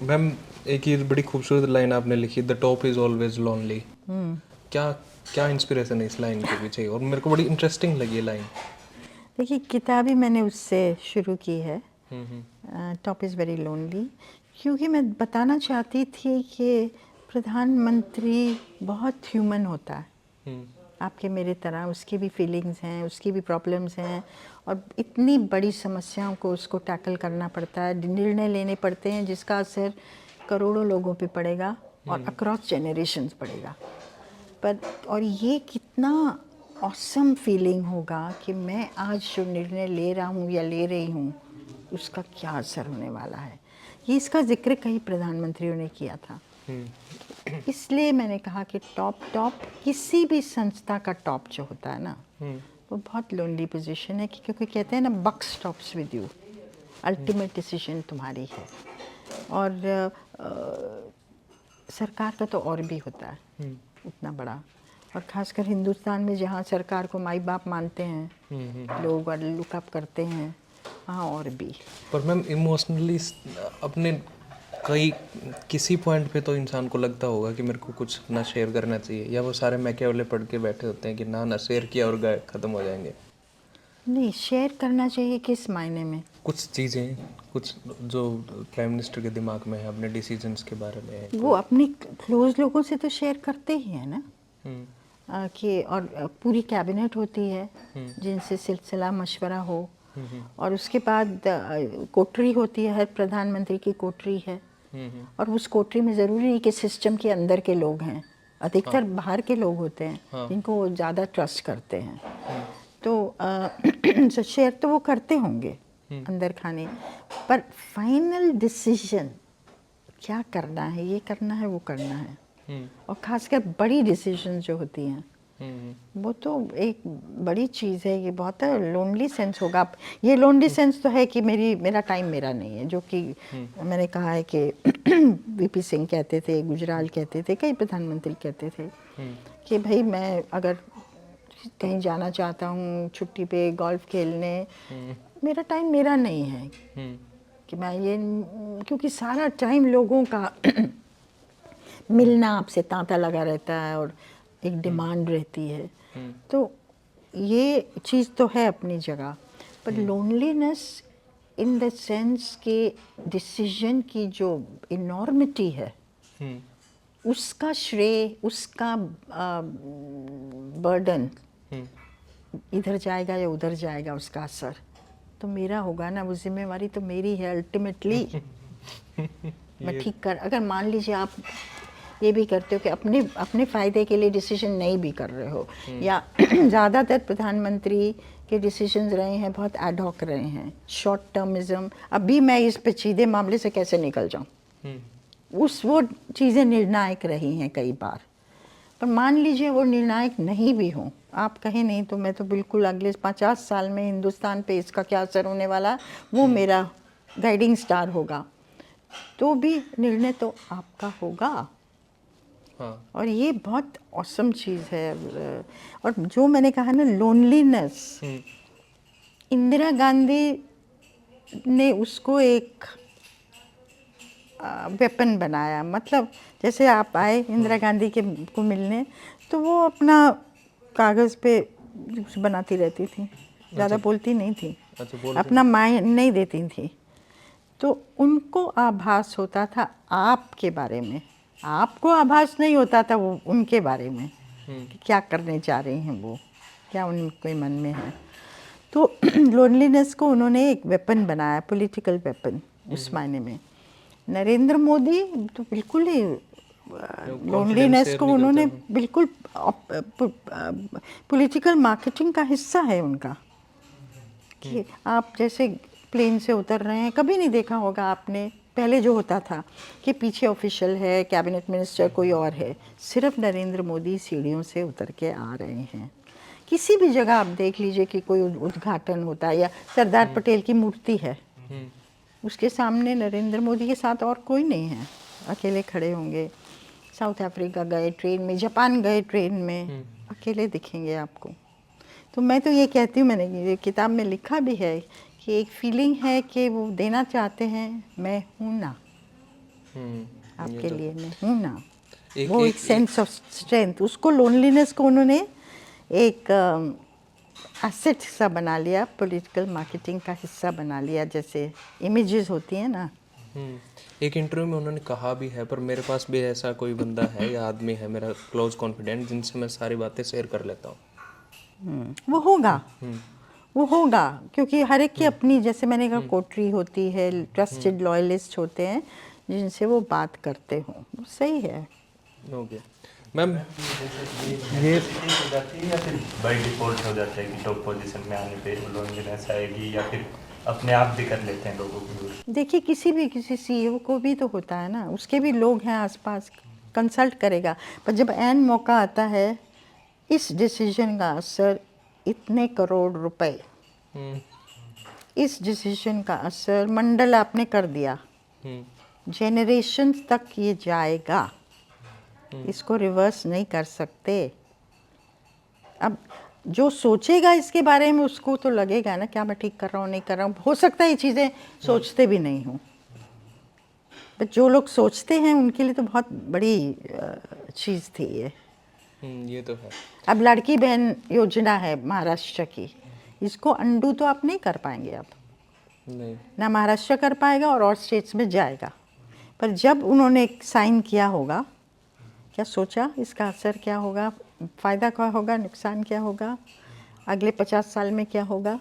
Ma'am, एक ये बड़ी खूबसूरत लाइन आपने लिखी, the top is always lonely. क्या क्या इंस्पिरेशन है इस लाइन के पीछे, और मेरे को बड़ी इंटरेस्टिंग लगी ये लाइन। देखिए, किताब ही मैंने उससे शुरू की है, हम्म। टॉप इज़ वेरी लोनली, क्योंकि मैं बताना चाहती थी कि प्रधानमंत्री बहुत ह्यूमन होता है, हम्म। आपके मेरे तरह। उसकी भी फीलिंग्स हैं, उसकी भी प्रॉब्लम्स हैं, और इतनी बड़ी समस्याओं को उसको टैकल करना पड़ता है, निर्णय लेने पड़ते हैं जिसका असर करोड़ों लोगों पे पड़ेगा और अक्रॉस जनरेशन्स पड़ेगा। पर और ये कितना ऑसम फीलिंग होगा कि मैं आज जो निर्णय ले रहा हूँ या ले रही हूँ, उसका क्या असर होने वाला है। ये इसका जिक्र कई प्रधानमंत्रियों ने किया था। इसलिए मैंने कहा कि टॉप टॉप किसी भी संस्था का टॉप जो होता है ना, वो बहुत लोनली पोजीशन है, क्योंकि कहते हैं ना, buck stops with you, ultimate decision तुम्हारी है। और सरकार का तो और भी होता है उतना बड़ा, और ख़ासकर हिंदुस्तान में जहाँ सरकार को माई बाप मानते हैं लोग और लुकअप करते हैं, वहाँ और भी। पर मैम, इमोशनली अपने कई किसी पॉइंट पे तो इंसान को लगता होगा कि मेरे को कुछ ना शेयर करना चाहिए, या वो सारे मैकियावेली पढ़ के बैठे होते हैं कि ना शेयर किया और गए, खत्म हो जाएंगे। नहीं, शेयर करना चाहिए किस मायने में? कुछ चीज़ें, कुछ जो प्राइम मिनिस्टर के दिमाग में है, अपने डिसीजंस के बारे में है वो कोई। अपने क्लोज लोगों से तो शेयर करते ही हैं ना, हम्म। कि और पूरी कैबिनेट होती है जिनसे सिलसिला मशवरा हो, और उसके बाद कोठरी होती है, हर प्रधानमंत्री की कोठरी है, और उस कोठरी में ज़रूरी नहीं कि सिस्टम के अंदर के लोग हैं, अधिकतर बाहर के लोग होते हैं जिनको वो ज़्यादा ट्रस्ट करते हैं। तो शेयर तो वो करते होंगे अंदर खाने, पर फाइनल डिसीजन क्या करना है, ये करना है, वो करना है, और ख़ासकर बड़ी डिसीजन जो होती हैं, वो तो एक बड़ी चीज़ है। ये बहुत लोनली सेंस होगा। आप, ये लोनली सेंस तो है कि मेरा टाइम मेरा नहीं है, जो कि मैंने कहा है कि वीपी सिंह कहते थे, गुजराल कहते थे, कई प्रधानमंत्री कहते थे कि भाई मैं अगर कहीं जाना चाहता हूँ छुट्टी पे गोल्फ खेलने, मेरा टाइम मेरा नहीं है कि मैं ये, क्योंकि सारा टाइम लोगों का मिलना आपसे तांता लगा रहता है और एक डिमांड रहती है। तो ये चीज़ तो है अपनी जगह, पर लोनलीनेस इन द सेंस कि डिसीजन की जो इनॉर्मिटी है, उसका श्रेय, उसका बर्डन इधर जाएगा या उधर जाएगा, उसका असर तो मेरा होगा ना, वो जिम्मेवारी तो मेरी है अल्टीमेटली। मैं ठीक कर, अगर मान लीजिए आप ये भी करते हो कि अपने अपने फ़ायदे के लिए डिसीजन नहीं भी कर रहे हो, या ज़्यादातर प्रधानमंत्री के डिसीजंस रहे हैं बहुत एडहॉक रहे हैं, शॉर्ट टर्मिज्म। अभी मैं इस पेचीदे मामले से कैसे निकल जाऊं, वो चीज़ें निर्णायक रही हैं कई बार। पर मान लीजिए वो निर्णायक नहीं भी हों, आप कहें नहीं तो मैं तो बिल्कुल अगले 50 साल में हिंदुस्तान पे इसका क्या असर होने वाला, वो मेरा गाइडिंग स्टार होगा, तो भी निर्णय तो आपका होगा। और ये बहुत औसम चीज़ है। और जो मैंने कहा ना, लोनलीनेस, इंदिरा गांधी ने उसको एक वेपन बनाया। मतलब जैसे आप आए इंदिरा गांधी के को मिलने, तो वो अपना कागज़ पे कुछ बनाती रहती थी, ज़्यादा बोलती नहीं थी, अपना माइंड नहीं देती थी, तो उनको आभास होता था आपके बारे में, आपको आभास नहीं होता था वो उनके बारे में कि क्या करने जा रहे हैं, वो क्या उनके मन में है। तो लोनलीनेस को उन्होंने एक वेपन बनाया, पॉलिटिकल वेपन उस मायने में। नरेंद्र मोदी तो बिल्कुल ही लोनलीनेस को उन्होंने बिल्कुल पॉलिटिकल मार्केटिंग का हिस्सा है उनका, कि आप जैसे प्लेन से उतर रहे हैं, कभी नहीं देखा होगा आपने, पहले जो होता था कि पीछे ऑफिशियल है, कैबिनेट मिनिस्टर कोई और है, सिर्फ नरेंद्र मोदी सीढ़ियों से उतर के आ रहे हैं। किसी भी जगह आप देख लीजिए कि कोई उद्घाटन होता है या सरदार पटेल की मूर्ति है, उसके सामने नरेंद्र मोदी के साथ और कोई नहीं है, अकेले खड़े होंगे। साउथ अफ्रीका गए ट्रेन में, जापान गए ट्रेन में, अकेले दिखेंगे आपको। तो मैं तो ये कहती हूँ, मैंने ये किताब में लिखा भी है कि एक फीलिंग है कि वो देना चाहते हैं, मैं हूँ ना, आपके लिए मैं हूँ ना। एक- वो एक सेंस ऑफ स्ट्रेंथ, उसको लोनलीनेस को उन्होंने एक एसेट सा बना लिया, पॉलिटिकल मार्केटिंग का हिस्सा बना लिया, जैसे इमेजेस होती हैं ना। एक इंटरव्यू में उन्होंने कहा भी है, पर मेरे पास भी ऐसा कोई बंदा है या आदमी है मेरा क्लोज कॉन्फिडेंट जिनसे मैं सारी बातें शेयर कर लेता हूँ। वो होगा, वो होगा, क्योंकि हर एक की अपनी, जैसे मैंने कहा, कोटरी होती है, ट्रस्टेड लॉयलिस्ट होते हैं जिनसे वो बात करते हो, वो सही है। ओके मैम, ये हो जाती है या फिर बाय डिफॉल्ट हो जाता है कि टॉप पोजीशन में आने पे लोनलीनेस आएगी, या फिर अपने आप भी कर लेते हैं लोगों को? देखिए, किसी सीईओ को भी तो होता है ना, उसके भी लोग हैं आसपास, कंसल्ट करेगा, पर जब एन मौका आता है, इस डिसीजन का असर इतने करोड़ रुपए, इस डिसीजन का असर मंडल आपने कर दिया, जेनरेशन तक ये जाएगा, इसको रिवर्स नहीं कर सकते। अब जो सोचेगा इसके बारे में, उसको तो लगेगा ना क्या मैं ठीक कर रहा हूँ, नहीं कर रहा हूँ। हो सकता है ये चीज़ें सोचते भी नहीं हूँ, बट जो लोग सोचते हैं उनके लिए तो बहुत बड़ी चीज़ थी ये तो है। अब लड़की बहन योजना है महाराष्ट्र की, इसको अंडू तो आप नहीं कर पाएंगे अब, नहीं, ना महाराष्ट्र कर पाएगा और स्टेट्स में जाएगा। पर जब उन्होंने साइन किया होगा, क्या सोचा इसका असर क्या होगा, फ़ायदा क्या होगा, नुकसान क्या होगा, अगले 50 साल में क्या होगा।